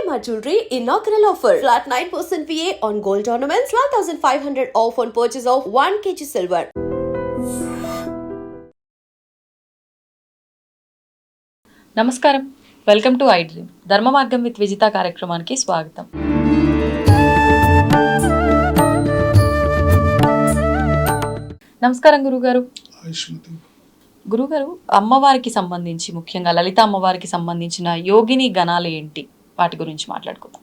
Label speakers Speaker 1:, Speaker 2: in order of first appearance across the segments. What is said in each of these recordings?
Speaker 1: EMR Jewelry inaugural offer. Flat 9% VA on gold ornaments, 12,500 off on purchase of 1 kg silver.
Speaker 2: నమస్కారం, welcome to I dream. ధర్మ మార్గం with Vijitha కార్యక్రమానికి స్వాగతం. నమస్కారం గురుగారు. గురుగారు, అమ్మవారికి సంబంధించి ముఖ్యంగా లలిత అమ్మవారికి సంబంధించిన యోగిని గణాలు ఏంటి, వాటి గురించి మాట్లాడుకుందాం.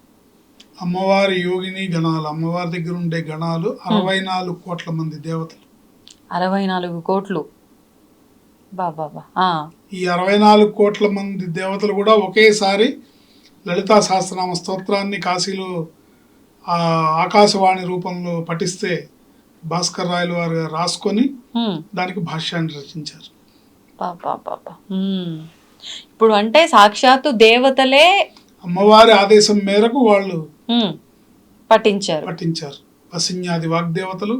Speaker 3: అమ్మవారి యోగిని గణాలు, అమ్మవారి దగ్గర ఉండే గణాలు 64 కోట్ల మంది దేవతలు.
Speaker 2: 64 కోట్లు. బాబా.
Speaker 3: ఈ 64 కోట్ల మంది దేవతలు కూడా ఒకేసారి లలితా సహస్రనామ స్తోత్రాన్ని కాశీలో ఆకాశవాణి రూపంలో పఠిస్తే భాస్కర్ రాయలు వారు రాసుకొని దానికి భాష్యాన్ని రచించారు.
Speaker 2: ఇప్పుడు అంటే సాక్షాత్తు దేవతలే
Speaker 3: అమ్మవారి ఆదేశం మేరకు వాళ్ళు
Speaker 2: పఠించారు.
Speaker 3: వసిన్యాది వాగ్దేవతలు,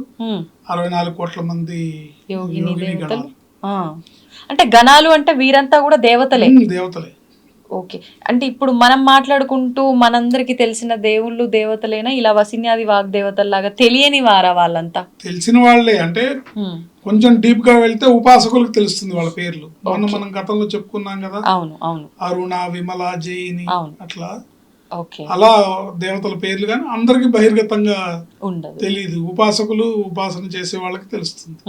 Speaker 3: 64 కోట్ల మంది యోగిని గణాలు.
Speaker 2: అంటే గణాలు అంటే వీరంతా కూడా దేవతలే. ఓకే, అంటే ఇప్పుడు మనం మాట్లాడుకుంటూ మనందరికి తెలిసిన దేవుళ్ళు దేవతలేనా, ఇలా వసిన్యాది వాగ్దేవతల్లాగా తెలియని వారా వాళ్ళంతా?
Speaker 3: తెలిసిన వాళ్ళే, అంటే కొంచెం డీప్ గా వెళ్తే ఉపాసకులకు తెలుస్తుంది వాళ్ళ పేర్లు. మనం గతంలో చెప్పుకున్నాం కదా.
Speaker 2: అవును అవును.
Speaker 3: అరుణ, విమల, జయిని, అట్లా
Speaker 2: ఓకే,
Speaker 3: అలా దేవతల పేర్లు కానీ అందరికి బహిర్గతంగా
Speaker 2: ఉండదు,
Speaker 3: తెలియదు. ఉపాసకులు ఉపాసన చేసే వాళ్ళకి తెలుస్తుంది.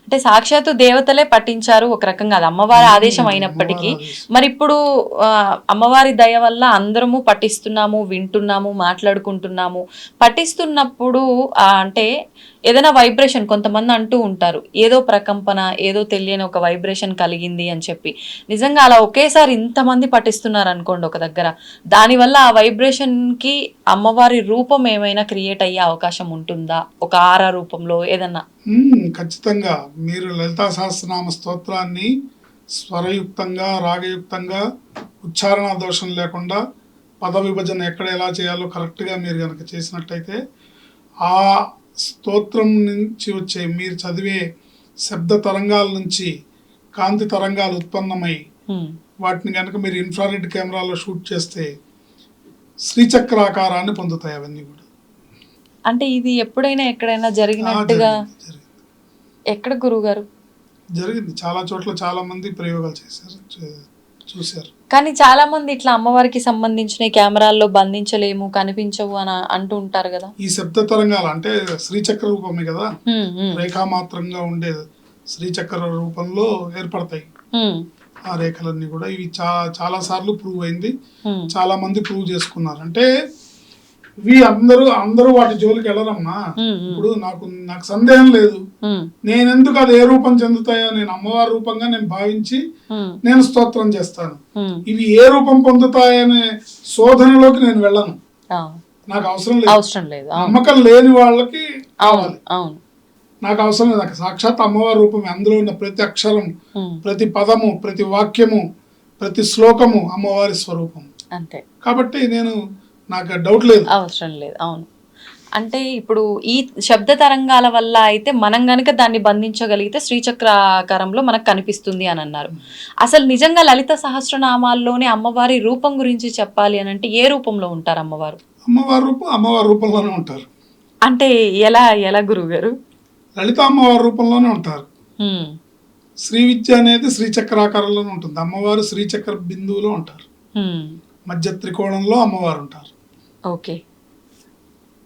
Speaker 2: అంటే సాక్షాత్తు దేవతలే పఠించారు ఒక రకంగా, అది అమ్మవారి ఆదేశం అయినప్పటికీ. మరి ఇప్పుడు అమ్మవారి దయ వల్ల అందరము పఠిస్తున్నాము, వింటున్నాము, మాట్లాడుకుంటున్నాము. పఠిస్తున్నప్పుడు అంటే ఏదైనా వైబ్రేషన్, కొంతమంది అంటూ ఉంటారు ఏదో ప్రకంపన, ఏదో తెలియని ఒక వైబ్రేషన్ కలిగింది అని చెప్పి. నిజంగా అలా ఒకేసారి ఇంతమంది పఠిస్తున్నారు అనుకోండి ఒక దగ్గర, దానివల్ల ఆ వైబ్రేషన్ కి అమ్మవారి రూపం ఏమైనా క్రియేట్ అయ్యే అవకాశం ఉంటుందా, ఒక ఆరా రూపంలో ఏదన్నా?
Speaker 3: ఖచ్చితంగా. మీరు లలితా సహస్రనామ స్తోత్రాన్ని స్వరయుక్తంగా, రాగయుక్తంగా, ఉచ్చారణ దోషం లేకుండా, పద విభజన ఎక్కడ ఎలా చేయాలో కరెక్ట్గా మీరు కనుక చేసినట్టయితే ఆ స్తోత్రం నుంచి వచ్చే మీరు చదివే శబ్ద తరంగాల నుంచి కాంతి తరంగాలు ఉత్పన్నమై వాటిని కనుక మీరు ఇన్ఫ్రారెడ్ కెమెరాలో షూట్ చేస్తే శ్రీచక్రాకారాన్ని పొందుతాయి అవన్నీ కూడా.
Speaker 2: అంటే ఇది ఎప్పుడైనా ఎక్కడైనా జరిగినట్టుగా? ఎక్కడ గురుగారు?
Speaker 3: జరిగింది, చాలా చోట్ల చాలా మంది ప్రయోగాలు చేశారు, చూశారు.
Speaker 2: కానీ చాలా మంది ఇట్లా అమ్మవారికి సంబంధించిన కెమెరాల్లో బంధించలేము, కనిపించవు అని అంటూ ఉంటారు కదా.
Speaker 3: ఈ శబ్ద తరంగాలు అంటే శ్రీచక్ర రూపమే కదా, రేఖామాత్రంగా ఉండే శ్రీచక్ర రూపంలో ఏర్పడతాయి ఆ రేఖలన్నీ కూడా. ఇవి చాలా సార్లు ప్రూవ్ అయింది, చాలా మంది ప్రూవ్ చేసుకున్నారు. అంటే ఇవి అందరూ వాటి జోలికి వెళ్ళరమ్మా. ఇప్పుడు నాకు సందేహం లేదు, నేనెందుకు అది ఏ రూపం చెందుతాయో నేను అమ్మవారి రూపంగా నేను భావించి నేను స్తోత్రం చేస్తాను. ఇవి ఏ రూపం పొందుతాయనే శోధనలోకి నేను వెళ్ళను, నాకు అవసరం లేదు. నమ్మకం లేని వాళ్ళకి కావాలి, నాకు అవసరం లేదు. నాకు సాక్షాత్ అమ్మవారి రూపం, అందులో ఉన్న ప్రతి అక్షరం, ప్రతి పదము, ప్రతి వాక్యము, ప్రతి శ్లోకము అమ్మవారి స్వరూపం. అంతే కాబట్టి నాకు డౌట్ లేదు,
Speaker 2: అవసరం లేదు. అవును, అంటే ఇప్పుడు ఈ శబ్ద తరంగాల వల్ల అయితే మనం గనుక దాన్ని బంధించగలిగితే శ్రీచక్రాకారంలో మనకు కనిపిస్తుంది అని అన్నారు. అసలు నిజంగా లలిత సహస్రనామాల్లోనే అమ్మవారి రూపం గురించి చెప్పాలి అని అంటే ఏ రూపంలో ఉంటారు అమ్మవారు?
Speaker 3: అమ్మవారి రూపంలోనే ఉంటారు.
Speaker 2: అంటే ఎలా గురుగారు?
Speaker 3: లలిత అమ్మవారి రూపంలోనే ఉంటారు. శ్రీ విద్య అనేది శ్రీచక్రాకారంలోనే ఉంటుంది. అమ్మవారు శ్రీచక్ర బిందువులో ఉంటారు, మధ్య త్రికోణంలో అమ్మవారు ఉంటారు.
Speaker 2: ఓకే,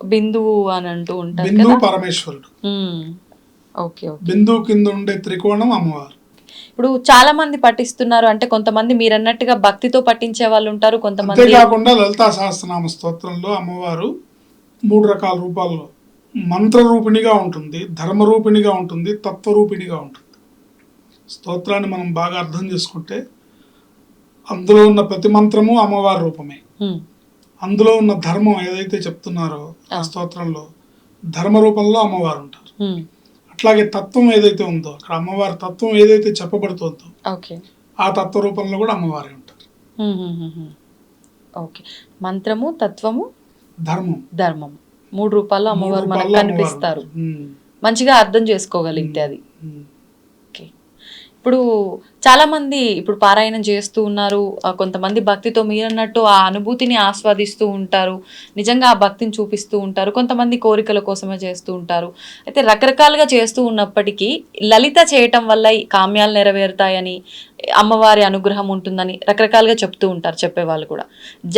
Speaker 2: బిందువు అని అంటూ ఉంటారు.
Speaker 3: బిందువు పరమేశ్వరుడు.
Speaker 2: ఓకే,
Speaker 3: బిందువు కింద ఉండే త్రికోణం అమ్మవారు.
Speaker 2: ఇప్పుడు చాలా మంది పఠిస్తున్నారు, అంటే కొంతమంది మీరు అన్నట్టుగా భక్తితో పఠించే వాళ్ళు ఉంటారు, కొంతమంది.
Speaker 3: అంతేకాకుండా లలితా సహస్రనామ స్తోత్రంలో అమ్మవారు 3 రకాల రూపాల్లో మంత్ర రూపిణిగా ఉంటుంది, ధర్మరూపిణిగా ఉంటుంది, తత్వరూపిణిగా ఉంటుంది. స్తోత్రాన్ని మనం బాగా అర్థం చేసుకుంటే అందులో ఉన్న ప్రతి మంత్రము అమ్మవారి రూపమే. అందులో ఉన్న ధర్మం ఏదైతే చెప్తున్నారో ఆ స్తోత్రంలో ధర్మ రూపంలో అమ్మవారు ఉంటారు. అట్లాగే తత్వం ఏదైతే ఉందో అక్కడ అమ్మవారి తత్వం ఏదైతే చెప్పబడుతుందో ఆ తత్వ రూపంలో కూడా అమ్మవారే ఉంటారు.
Speaker 2: ఓకే, మంత్రము, తత్వము, ధర్మం 3 రూపాల్లో అమ్మవారు మనకు కనిపిస్తారు. మంచిగా అర్థం చేసుకోగలిగితే అది. ఇప్పుడు చాలా మంది ఇప్పుడు పారాయణం చేస్తూ ఉన్నారు, కొంతమంది భక్తితో మీరన్నట్టు ఆ అనుభూతిని ఆస్వాదిస్తూ ఉంటారు, నిజంగా ఆ భక్తిని చూపిస్తూ ఉంటారు, కొంతమంది కోరికల కోసమే చేస్తూ ఉంటారు. అయితే రకరకాలుగా చేస్తూ ఉన్నప్పటికీ లలిత చేయటం వల్ల ఈ కామ్యాలు నెరవేరుతాయని, అమ్మవారి అనుగ్రహం ఉంటుందని రకరకాలుగా చెప్తూ ఉంటారు చెప్పేవాళ్ళు కూడా.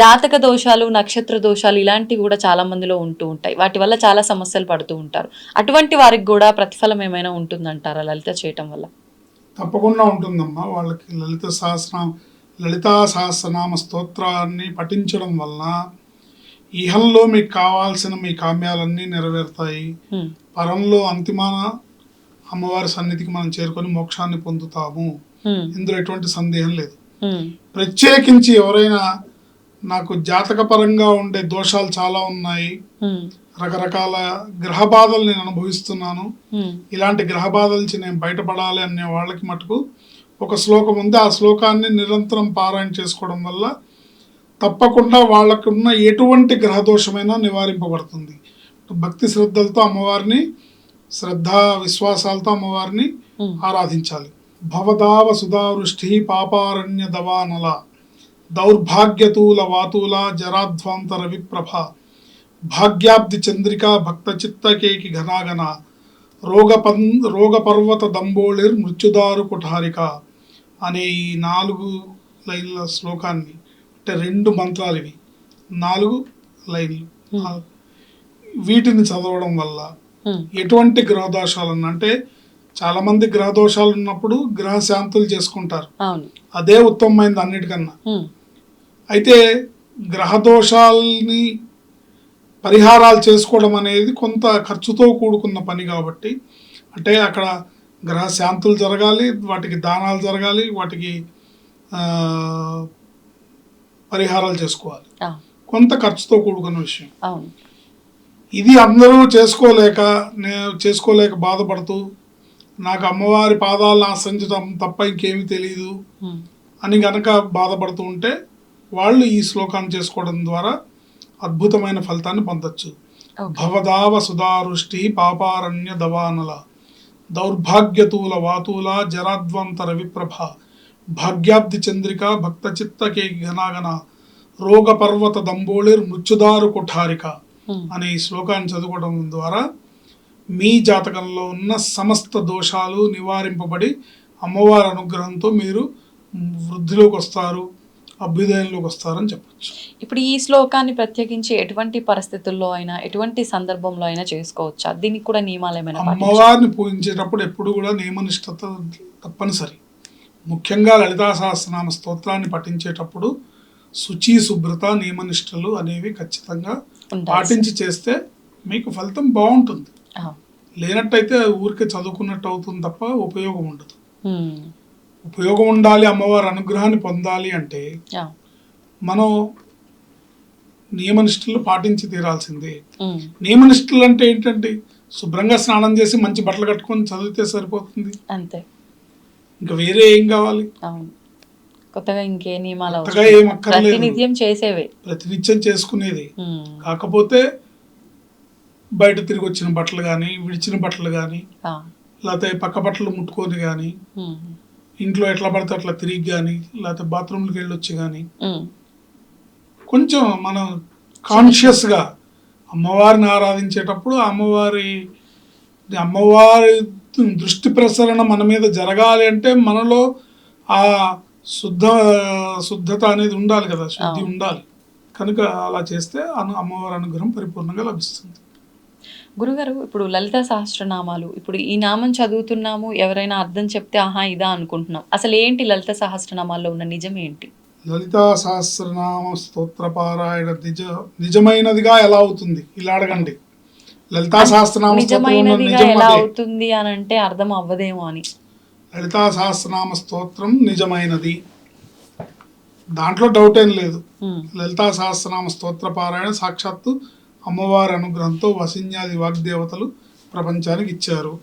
Speaker 2: జాతక దోషాలు, నక్షత్ర దోషాలు ఇలాంటివి కూడా చాలా మందిలో ఉంటూ ఉంటాయి, వాటి వల్ల చాలా సమస్యలు పడుతూ ఉంటారు. అటువంటి వారికి కూడా ప్రతిఫలం ఏమైనా ఉంటుందంటారా లలిత చేయటం వల్ల?
Speaker 3: తప్పకుండా ఉంటుందమ్మా. వాళ్ళకి లలితా సహస్రనామ స్తోత్రాన్ని పఠించడం వలన ఇహంలో మీకు కావాల్సిన మీ కామ్యాలన్నీ నెరవేరుతాయి. పరంలో అంతిమాన అమ్మవారి సన్నిధికి మనం చేరుకొని మోక్షాన్ని పొందుతాము. ఇందులో ఎటువంటి సందేహం లేదు. ప్రత్యేకించి ఎవరైనా నాకు జాతక పరంగా ఉండే దోషాలు చాలా ఉన్నాయి, రకరకాల గ్రహ బాధలు నేను అనుభవిస్తున్నాను, ఇలాంటి గ్రహ బాధల నుంచి నేను బయటపడాలి అనే వాళ్ళకి మటుకు ఒక శ్లోకం ఉంది. ఆ శ్లోకాన్ని నిరంతరం పారాయణ చేసుకోవడం వల్ల తప్పకుండా వాళ్ళకున్న ఎటువంటి గ్రహ దోషమైనా నివారింపబడుతుంది. భక్తి శ్రద్ధలతో అమ్మవారిని, శ్రద్ధా విశ్వాసాలతో అమ్మవారిని ఆరాధించాలి. భవదావ సుధావృష్టి పాపారణ్య దవానల దౌర్భాగ్యతూల వాతూల జరాధ్వాంతర విప్రభ భాగ్యాబ్ది చంద్రిక భక్త చిత్తకేకి ఘనాగన రోగ పర్వత దంబోళిర్ మృత్యుదారు కుఠారిక అనే ఈ 4 లైన్ల శ్లోకాన్ని, అంటే 2 మంత్రాలు ఇవి, 4 లైన్లు, వీటిని చదవడం వల్ల ఎటువంటి గ్రహదోషాలన్నా, అంటే చాలా మంది గ్రహదోషాలు ఉన్నప్పుడు గ్రహ శాంతులు చేసుకుంటారు, అదే ఉత్తమమైనది అన్నిటికన్నా. అయితే గ్రహదోషాలని పరిహారాలు చేసుకోవడం అనేది కొంత ఖర్చుతో కూడుకున్న పని కాబట్టి, అంటే అక్కడ గ్రహ శాంతులు జరగాలి, వాటికి దానాలు జరగాలి, వాటికి పరిహారాలు చేసుకోవాలి, కొంత ఖర్చుతో కూడుకున్న విషయం. ఇది అందరూ చేసుకోలేక బాధపడుతూ నాకు అమ్మవారి పాదాలను ఆశ్రయించడం తప్ప ఇంకేమీ తెలియదు అని గనక బాధపడుతూ ఉంటే వాళ్ళు ఈ శ్లోకాన్ని చేసుకోవడం ద్వారా అద్భుతమైన ఫలితాన్ని పొందొచ్చు. భవదావ సుధారుష్టి పాపారణ్య దవానల దౌర్భాగ్యతూల వాతూల జరాధ్వంతర విప్రభ భాగ్యాబ్ది చంద్రిక భక్త చిత్తకే ఘనాగన రోగ పర్వత దంబోళిర్ మృత్యుదారు కుఠారిక అనే ఈ శ్లోకాన్ని చదువుకోవడం ద్వారా మీ జాతకంలో ఉన్న సమస్త దోషాలు నివారింపబడి అమ్మవారి అనుగ్రహంతో మీరు వృద్ధిలోకి వస్తారు, అభ్యుదయంలోకి వస్తారని చెప్పచ్చు.
Speaker 2: ఇప్పుడు ఈ శ్లోకాన్ని ప్రత్యేకించి ఎటువంటి పరిస్థితుల్లో అయినా, ఎటువంటి సందర్భంలో అయినా చేసుకోవచ్చా? దీనికి కూడా నియమాలు ఏమైనా?
Speaker 3: అమ్మవారిని పూజించేటప్పుడు ఎప్పుడు కూడా నియమనిష్టత తప్పనిసరి. ముఖ్యంగా లలితా సహస్రనామ స్తోత్రాన్ని పఠించేటప్పుడు శుచి, శుభ్రత, నియమనిష్టలు అనేవి ఖచ్చితంగా పాటించి చేస్తే మీకు ఫలితం బాగుంటుంది. లేనట్టయితే ఊరికే చదువుకున్నట్టు అవుతుంది తప్ప ఉపయోగం ఉండదు. ఉపయోగం ఉండాలి, అమ్మవారి అనుగ్రహాన్ని పొందాలి అంటే మనం నియమనిష్టలు పాటించి తీరాల్సిందే. నియమనిష్టలు అంటే ఏంటంటే శుభ్రంగా స్నానం చేసి మంచి బట్టలు కట్టుకొని చదివితే సరిపోతుంది, అంతే. ఇంకా వేరే ఏం కావాలి?
Speaker 2: కొత్తగా ఇంకే నియమాలు
Speaker 3: ఏం అక్కర్లేదు,
Speaker 2: ప్రతినిత్యం
Speaker 3: చేసుకునేది. కాకపోతే బయట తిరిగి వచ్చిన బట్టలు కానీ, విడిచిన బట్టలు కానీ, లేకపోతే పక్క బట్టలు ముట్టుకొని కానీ, ఇంట్లో ఎట్లా పడితే అట్లా తిరిగి కానీ, లేకపోతే బాత్రూమ్కి వెళ్ళొచ్చి కానీ, కొంచెం మనం కాన్షియస్గా అమ్మవారిని ఆరాధించేటప్పుడు అమ్మవారి దృష్టి ప్రసరణ మన మీద జరగాలి అంటే మనలో ఆ శుద్ధత అనేది ఉండాలి కదా, శుద్ధి ఉండాలి. కనుక అలా చేస్తే అమ్మవారి అనుగ్రహం పరిపూర్ణంగా లభిస్తుంది.
Speaker 2: గురుగారు, ఇప్పుడు లలిత సహస్రనామాలు, ఇప్పుడు ఈ నామం చదువుతున్నాము, ఎవరైనా అర్థం చెప్తే ఆహా ఇదా అనుకుంటున్నాం, అసలు ఏంటి లలిత సహస్రనామాల్లో ఉన్న నిజం ఏంటి?
Speaker 3: లలితా సహస్రనామ స్తోత్ర పారాయణ నిజమైనదిగా ఎలా అవుతుంది ఇలా అడగండి. లలితా సహస్రనామ
Speaker 2: నిజమైనదిగా ఎలా అవుతుంది అని అంటే అర్థం అవ్వదేమో అని.
Speaker 3: లలితా సహస్రనామ స్తోత్రం నిజమైనది, దాంట్లో డౌట్ ఏం లేదు. లలితా సహస్రనామ స్తోత్ర పారాయణ సాక్షాత్తు అమ్మవారి అనుగ్రహంతో వసిన్యాది వాగ్దేవతలు ప్రపంచానికి ఇచ్చారు.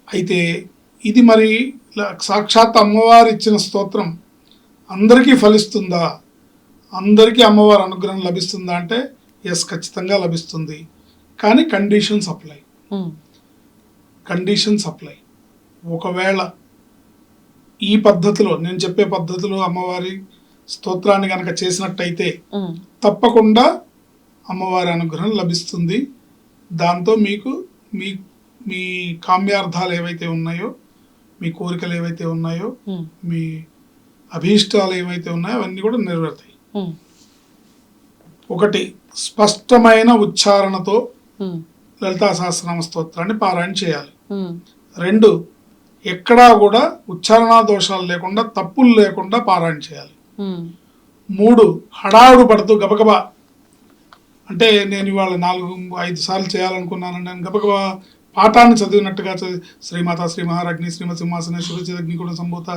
Speaker 3: అయితే ఇది మరి సాక్షాత్ అమ్మవారు ఇచ్చిన స్తోత్రం అందరికీ ఫలిస్తుందా, అందరికీ అమ్మవారి అనుగ్రహం లభిస్తుందా అంటే ఎస్, ఖచ్చితంగా లభిస్తుంది. కానీ కండిషన్స్ అప్లై. ఒకవేళ ఈ పద్ధతిలో నేను చెప్పే పద్ధతిలో అమ్మవారి స్తోత్రాన్ని కనుక చేసినట్టయితే తప్పకుండా అమ్మవారి అనుగ్రహం లభిస్తుంది. దాంతో మీకు మీ మీ కామ్యార్థాలు ఏవైతే ఉన్నాయో, మీ కోరికలు ఏవైతే ఉన్నాయో, మీ అభీష్టాలు ఏవైతే ఉన్నాయో అవన్నీ కూడా నెరవేరుతాయి. ఒకటి, స్పష్టమైన ఉచ్చారణతో లలితా సహస్రనామ స్తోత్రాన్ని పారాయణ చేయాలి. 2, ఎక్కడా కూడా ఉచ్చారణ దోషాలు లేకుండా, తప్పులు లేకుండా పారాయణ చేయాలి. 3, హడావుడు పడుతూ గబగబా, అంటే నేను ఇవాళ 4-5 సార్లు చేయాలనుకున్నాను, నేను గబగబా పాఠాన్ని చదివినట్టుగా శ్రీమాత శ్రీ మహారాజ్ఞి శ్రీమత్ సింహాసనేశ్వరి చిదగ్నికుల సంభూత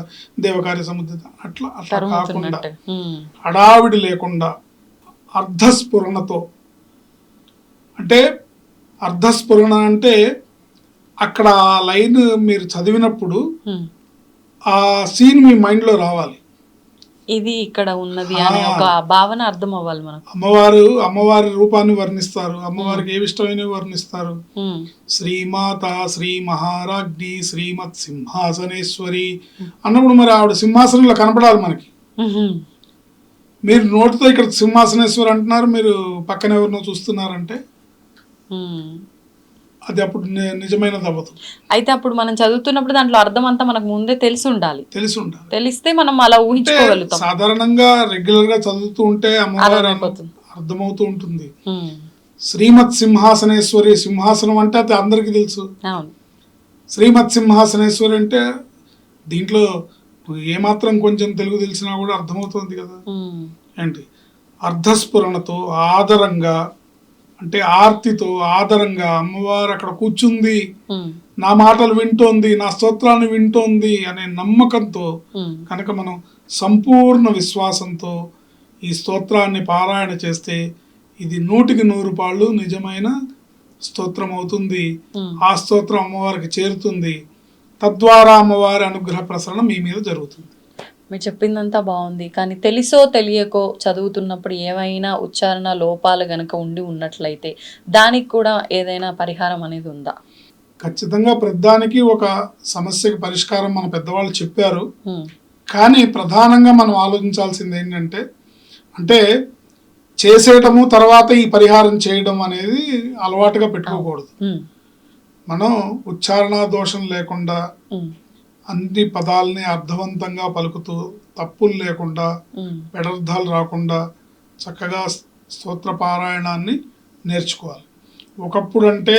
Speaker 3: దేవకార్య సముద్రిత అట్లా కాకుండా హడావిడి లేకుండా అర్ధస్ఫురణతో, అంటే అర్ధస్ఫురణ అంటే అక్కడ ఆ లైన్ మీరు చదివినప్పుడు ఆ సీన్ మీ మైండ్లో రావాలి.
Speaker 2: ఇది ఇక్కడ ఉన్నది అనే ఒక భావన అర్థం అవ్వాలి మనకు.
Speaker 3: అమ్మవారి రూపాన్ని వర్ణిస్తారు, అమ్మవారికి ఏవి ఇష్టమైనవి వర్ణిస్తారు. శ్రీమాత శ్రీ మహారాజ్ఞి శ్రీమత్ సింహాసనేశ్వరి అన్నప్పుడు మరి ఆవిడ సింహాసనంలో కనపడాలి మనకి. మీరు నోటితో ఇక్కడ సింహాసనేశ్వరి అంటున్నారు, మీరు పక్కన ఎవరినో చూస్తున్నారంటే అది అప్పుడు నిజమైనది అవ్వదు.
Speaker 2: అయితే అప్పుడు మనం చదువుతున్నప్పుడు దాంట్లో అర్థం అంతా మనకు ముందే తెలిసి ఉండాలి. తెలిస్తే మనం అలా ఊహించుకోగలుగుతాం.
Speaker 3: సాధారణంగా రెగ్యులర్ గా చదువుతూ ఉంటే అమ్మవారు అర్థమవుతూ ఉంటుంది. శ్రీమత్ సింహాసనేశ్వరి, సింహాసనం అంటే అది అందరికి తెలుసు. శ్రీమత్ సింహాసనేశ్వరి అంటే దీంట్లో ఏమాత్రం కొంచెం తెలుగు తెలిసినా కూడా అర్థమవుతుంది కదా. ఏంటి అర్ధస్ఫురణతో ఆదరంగా, అంటే ఆర్తితో ఆదరంగా అమ్మవారు అక్కడ కూర్చుంది, నా మాటలు వింటోంది, నా స్తోత్రాన్ని వింటోంది అనే నమ్మకంతో కనుక మనం సంపూర్ణ విశ్వాసంతో ఈ స్తోత్రాన్ని పారాయణ చేస్తే ఇది 100కి 100 నిజమైన స్తోత్రం అవుతుంది. ఆ స్తోత్రం అమ్మవారికి చేరుతుంది. తద్వారా అమ్మవారి అనుగ్రహ ప్రసరణ మీ మీద జరుగుతుంది.
Speaker 2: మీరు చెప్పిందంతా బాగుంది, కానీ తెలిసో తెలియకో చదువుతున్నప్పుడు ఏవైనా ఉచ్చారణ లోపాలు గనక ఉన్నట్లయితే దానికి కూడా ఏదైనా పరిహారం అనేది ఉందా?
Speaker 3: ఖచ్చితంగా ప్రతిదానికి ఒక సమస్యకి పరిష్కారం మన పెద్దవాళ్ళు చెప్పారు. కానీ ప్రధానంగా మనం ఆలోచించాల్సింది ఏంటంటే, అంటే చేసేయటము తర్వాత ఈ పరిహారం చేయడం అనేది అలవాటుగా పెట్టుకోకూడదు. మనం ఉచ్చారణ దోషం లేకుండా అన్ని పదాలని అర్థవంతంగా పలుకుతూ, తప్పులు లేకుండా, పెడర్థాలు రాకుండా చక్కగా స్తోత్ర పారాయణాన్ని నేర్చుకోవాలి. ఒకప్పుడు అంటే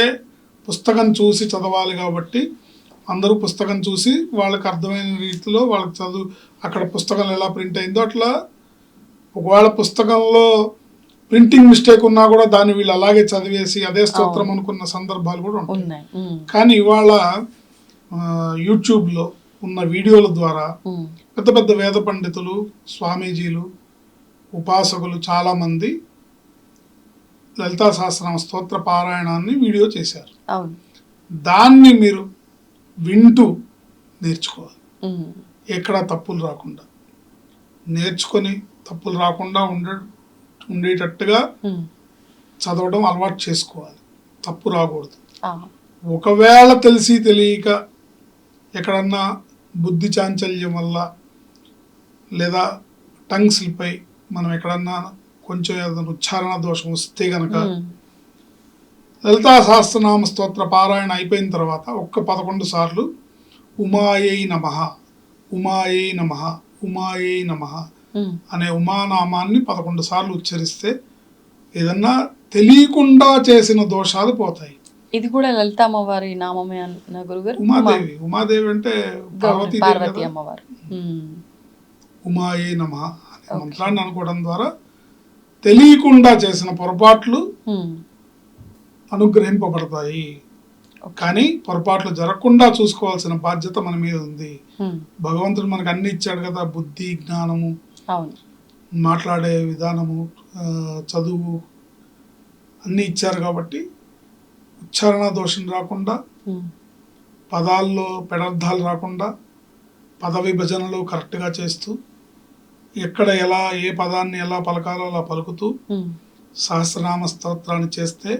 Speaker 3: పుస్తకం చూసి చదవాలి కాబట్టి అందరూ పుస్తకం చూసి వాళ్ళకి అర్థమైన రీతిలో వాళ్ళకి చదువు, అక్కడ పుస్తకం ఎలా ప్రింట్ అయిందో అట్లా, ఒకవేళ పుస్తకంలో ప్రింటింగ్ మిస్టేక్ ఉన్నా కూడా దాన్ని వీళ్ళు అలాగే చదివేసి అదే స్తోత్రం అనుకున్న సందర్భాలు కూడా ఉంటాయి. కానీ ఇవాళ యూట్యూబ్లో ఉన్న వీడియోల ద్వారా పెద్ద పెద్ద వేద పండితులు, స్వామీజీలు, ఉపాసకులు చాలామంది లలితా సహస్రనామ స్తోత్ర పారాయణాన్ని వీడియో చేశారు. దాన్ని మీరు వింటూ నేర్చుకోవాలి. ఎక్కడ తప్పులు రాకుండా నేర్చుకొని, తప్పులు రాకుండా ఉండేటట్టుగా చదవడం అలవాటు చేసుకోవాలి. తప్పు రాకూడదు. ఒకవేళ తెలిసి తెలియక ఎక్కడన్నా బుద్ధి చాంచల్యం వల్ల లేదా టంగ్ స్లిప్ అయి మనం ఎక్కడన్నా కొంచెం ఏదైనా ఉచ్చారణ దోషం వస్తే గనక లలితా సహస్రనామ స్తోత్ర పారాయణ అయిపోయిన తర్వాత 11 సార్లు ఉమాయై నమః, ఉమాయై నమః, ఉమాయై నమః అనే ఉమానామాన్ని 11 సార్లు ఉచ్చరిస్తే ఏదన్నా తెలియకుండా చేసిన దోషాలు పోతాయి.
Speaker 2: ఇది కూడా లలిత అమ్మవారి నామమే అన్న గురుగారు?
Speaker 3: ఉమాదేవి అంటే
Speaker 2: పార్వతీ అమ్మవారు.
Speaker 3: ఉమాయే నమః అనే మంత్రాన్ని అనుకోవడం ద్వారా తెలియకుండా చేసిన పొరపాట్లు అనుగ్రహింపబడతాయి. కానీ పొరపాట్లు జరగకుండా చూసుకోవాల్సిన బాధ్యత మన మీద ఉంది. భగవంతుడు మనకు అన్ని ఇచ్చాడు కదా, బుద్ధి, జ్ఞానము, మాట్లాడే విధానము, చదువు అన్ని ఇచ్చారు కాబట్టి ఉచ్చారణ దోషం రాకుండా, పదాల్లో పెడర్థాలు రాకుండా, పద విభజనలు కరెక్ట్గా చేస్తూ, ఎక్కడ ఎలా ఏ పదాన్ని ఎలా పలకాలో అలా పలుకుతూ సహస్రనామ స్తోత్రాన్ని చేస్తే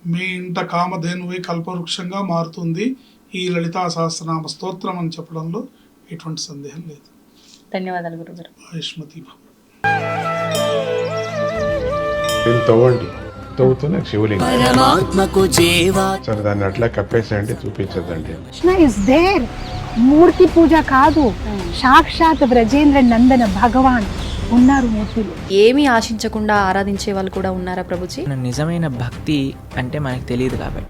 Speaker 3: మీ ఇంట కామధేనువై కల్పవృక్షంగా మారుతుంది ఈ లలితా సహస్రనామ స్తోత్రం అని చెప్పడంలో ఎటువంటి సందేహం లేదు.
Speaker 2: ధన్యవాదాలు గురుగారు.
Speaker 3: ఆయుష్మతి భవ.
Speaker 4: దీన్ని తవ్వండి, తవ్వుతూనే శివలింగం.
Speaker 5: పరమాత్మకు జీవా
Speaker 4: సరే దాన్ని అట్లా కప్పేసేయండి, చూపించదండి.
Speaker 6: Krishna is there. మూర్తి పూజ కాదు, సాక్షాత్ బ్రజేంద్ర నందన భగవాన్ ఉన్నారు మూర్తిలో.
Speaker 2: ఏమీ ఆశించకుండా ఆరాధించే వాళ్ళు కూడా ఉన్నారా ప్రభుజీ?
Speaker 5: నిజమైన భక్తి అంటే మనకు తెలియదు కాబట్టి